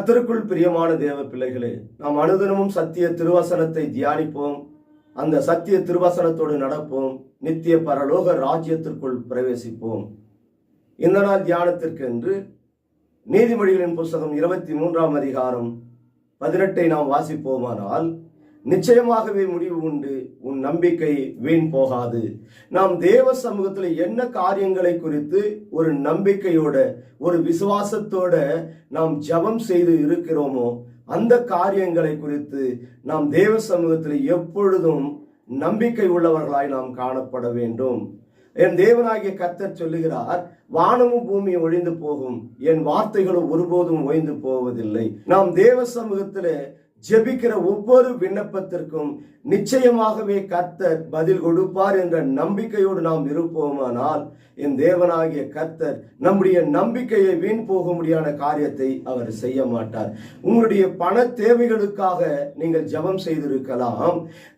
கர்த்தருக்குள் பிரியமான தேவ பிள்ளைகளே, நாம் அனுதினமும் சத்திய திருவசனத்தை தியானிப்போம். அந்த சத்திய திருவசனத்தோடு நடப்போம். நித்திய பரலோக ராஜ்யத்திற்குள் பிரவேசிப்போம். இந்த நாள் தியானத்திற்கு என்று நீதிமொழிகளின் புஸ்தகம் 23ஆம் அதிகாரம் 18 நாம் வாசிப்போமானால், நிச்சயமாகவே முடிவு உண்டு, உன் நம்பிக்கை வீண் போகாது. நாம் தேவ சமூகத்தில் என்ன காரியங்களை குறித்து ஒரு நம்பிக்கையோட ஒரு விசுவாசத்தோட நாம் ஜெபம் செய்து இருக்கிறோமோ அந்த காரியங்களை குறித்து நாம் தேவ சமூகத்தில் எப்பொழுதும் நம்பிக்கை உள்ளவர்களாய் நாம் காணப்பட வேண்டும். என் தேவனாகிய கர்த்தர் சொல்லுகிறார், வானமும் பூமி ஒழிந்து போகும், என் வார்த்தைகளும் ஒருபோதும் ஓய்ந்து போவதில்லை. நாம் தேவ சமூகத்திலே ஜெபிக்கிற ஒவ்வொரு விண்ணப்பத்திற்கும் நிச்சயமாகவே கர்த்தர் பதில் கொடுப்பார் என்ற நம்பிக்கையோடு நாம் இருப்போமானால், என் தேவனாகிய கர்த்தர் நம்முடைய நம்பிக்கையை வீண் போக முடியாத காரியத்தை அவர் செய்ய மாட்டார். உங்களுடைய பண தேவைகளுக்காக நீங்கள் ஜெபம் செய்திருக்கலாம்.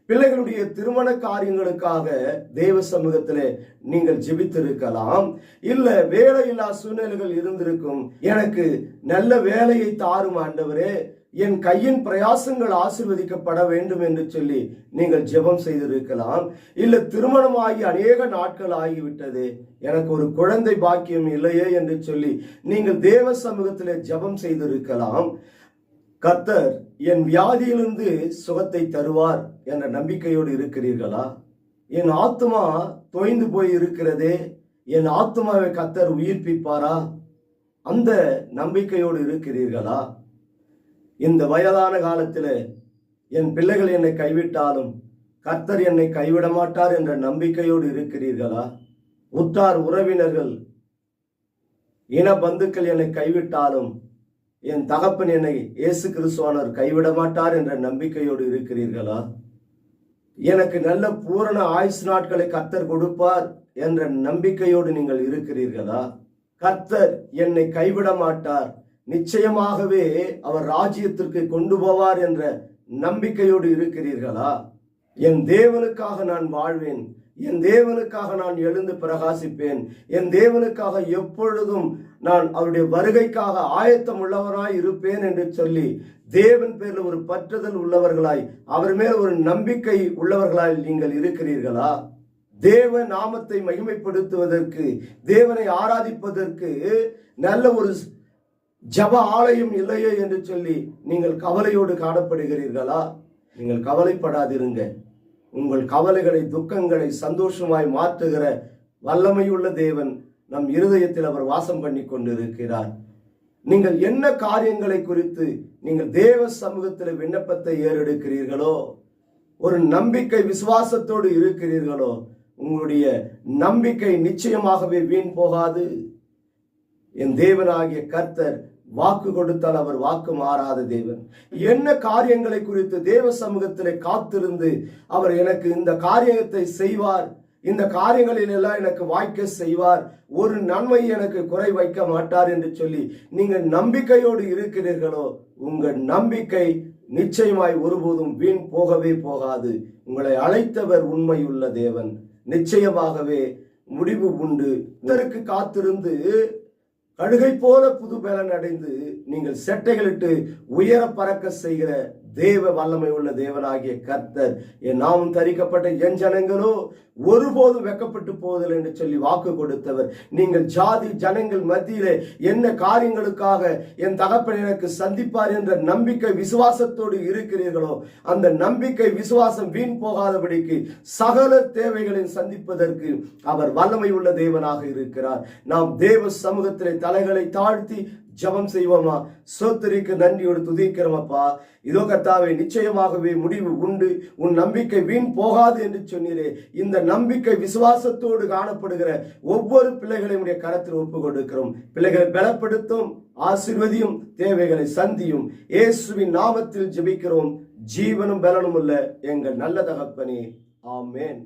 பிள்ளைகளுடைய திருமண காரியங்களுக்காக தேவ சமூகத்திலே நீங்கள் ஜெபித்திருக்கலாம். இல்ல வேலையில்லா சூழ்நிலைகள் இருந்திருக்கும். எனக்கு நல்ல வேலையை தாரும் ஆண்டவரே, என் கையின் பிரயாசங்கள் ஆசீர்வதிக்கப்பட வேண்டும் என்று சொல்லி நீங்கள் ஜெபம் செய்திருக்கலாம். இல்ல திருமணமாகி அநேக நாட்கள் ஆகிவிட்டது, எனக்கு ஒரு குழந்தை பாக்கியம் இல்லையே என்று சொல்லி நீங்கள் தேவ சமூகத்திலே ஜெபம் செய்திருக்கலாம். கர்த்தர் என் வியாதியிலிருந்து சுகத்தை தருவார் என்ற நம்பிக்கையோடு இருக்கிறீர்களா? என் ஆத்மா தொய்ந்து போய் இருக்கிறதே, என் ஆத்மாவை கர்த்தர் உயிர்ப்பிப்பாரா? அந்த நம்பிக்கையோடு இருக்கிறீர்களா? இந்த வயதான காலத்தில் என் பிள்ளைகள் என்னை கைவிட்டாலும் கர்த்தர் என்னை கைவிட மாட்டார் என்ற நம்பிக்கையோடு இருக்கிறீர்களா? உற்றார் உறவினர்கள் இன பந்துக்கள் என்னை கைவிட்டாலும் என் தகப்பன் என்னை இயேசு கிறிஸ்துவானவர் கைவிட மாட்டார் என்ற நம்பிக்கையோடு இருக்கிறீர்களா? எனக்கு நல்ல பூரண ஆயுசு நாட்களை கர்த்தர் கொடுப்பார் என்ற நம்பிக்கையோடு நீங்கள் இருக்கிறீர்களா? கர்த்தர் என்னை கைவிட மாட்டார், நிச்சயமாகவே அவர் ராஜ்யத்திற்கு கொண்டு போவார் என்ற நம்பிக்கையோடு இருக்கிறீர்களா? என் தேவனுக்காக நான் வாழ்வேன், என் தேவனுக்காக நான் எழுந்து பிரகாசிப்பேன், என் தேவனுக்காக எப்பொழுதும் நான் அவருடைய வருகைக்காக ஆயத்தம் உள்ளவராய் இருப்பேன் என்று சொல்லி தேவன் பேரில் ஒரு பற்றுதல் உள்ளவர்களாய், அவர் மேல் ஒரு நம்பிக்கை உள்ளவர்களாய் நீங்கள் இருக்கிறீர்களா? தேவ நாமத்தை மகிமைப்படுத்துவதற்கு, தேவனை ஆராதிப்பதற்கு நல்ல ஒரு ஜப ஆலயம் இல்லையே என்று சொல்லி நீங்கள் கவலையோடு காணப்படுகிறீர்களா? நீங்கள் கவலைப்படாதிருங்க. உங்கள் கவலைகளை துக்கங்களை சந்தோஷமாய் மாற்றுகிற வல்லமையுள்ள தேவன் நம் இருதயத்தில் அவர் வாசம் பண்ணி கொண்டிருக்கிறார். நீங்கள் என்ன காரியங்களை குறித்து நீங்கள் தேவ சமூகத்தில் விண்ணப்பத்தை ஏறெடுக்கிறீர்களோ, ஒரு நம்பிக்கை விசுவாசத்தோடு இருக்கிறீர்களோ, உங்களுடைய நம்பிக்கை நிச்சயமாகவே வீண் போகாது. என் தேவனாகிய கர்த்தர் வாக்கு கொடுத்தால் அவர் வாக்கு மாறாத தேவன். என்ன காரியங்களை குறித்து தேவ சமூகத்திலே காத்திருந்து அவர் எனக்கு இந்த காரியத்தை செய்வார், இந்த காரியங்களில் எல்லாம் எனக்கு வாய்க்க செய்வார், ஒரு நன்மை எனக்கு குறை வைக்க மாட்டார் என்று சொல்லி நீங்கள் நம்பிக்கையோடு இருக்கிறீர்களோ, உங்கள் நம்பிக்கை நிச்சயமாய் ஒருபோதும் வீண் போகவே போகாது. உங்களை அழைத்தவர் உண்மையுள்ள தேவன், நிச்சயமாகவே முடிவு உண்டு. இதற்கு காத்திருந்து கழுகை போல புது பலன் அடைந்து நீங்கள் செட்டைகளிட்டு உயர பறக்க செய்கிற தேவ வல்லமை உள்ள தேவனாகிய கர்த்தர், என் நாமம் தரிக்கப்பட்ட என் ஜனங்களோ ஒருபோதும் வெக்கப்பட்டு போவதில்லை என்று சொல்லி வாக்கு கொடுத்தவர். நீங்கள் ஜாதி ஜனங்கள் மத்தியிலே என்ன காரியங்களுக்காக என் தகப்பன் எனக்கு சந்திப்பார் என்ற நம்பிக்கை விசுவாசத்தோடு இருக்கிறீர்களோ, அந்த நம்பிக்கை விசுவாசம் வீண் போகாதபடிக்கு சகல தேவைகளையும் சந்திப்பதற்கு அவர் வல்லமை உள்ள தேவனாக இருக்கிறார். நாம் தேவ சமூகத்திலே தலைகளை தாழ்த்தி ஜெபம் செய்வோமா? சோத்திரிக்கு நன்றியோடு துதிக்கிறோமப்பா. இதோ கர்த்தாவே, நிச்சயமாகவே முடிவு உண்டு, உன் நம்பிக்கை வீண் போகாது என்று சொன்னீரே. இந்த நம்பிக்கை விசுவாசத்தோடு காணப்படுகிற ஒவ்வொரு பிள்ளைகளையும் உடைய கரத்தில் ஒப்பு கொடுக்கிறோம். பிள்ளைகளை பலப்படுத்தும், ஆசீர்வதியும், தேவைகளை சந்தியும். இயேசுவின் நாமத்தில் ஜெபிக்கிறோம், ஜீவனும் பலனும் உள்ள எங்கள் நல்ல தகப்பனே, ஆமென்.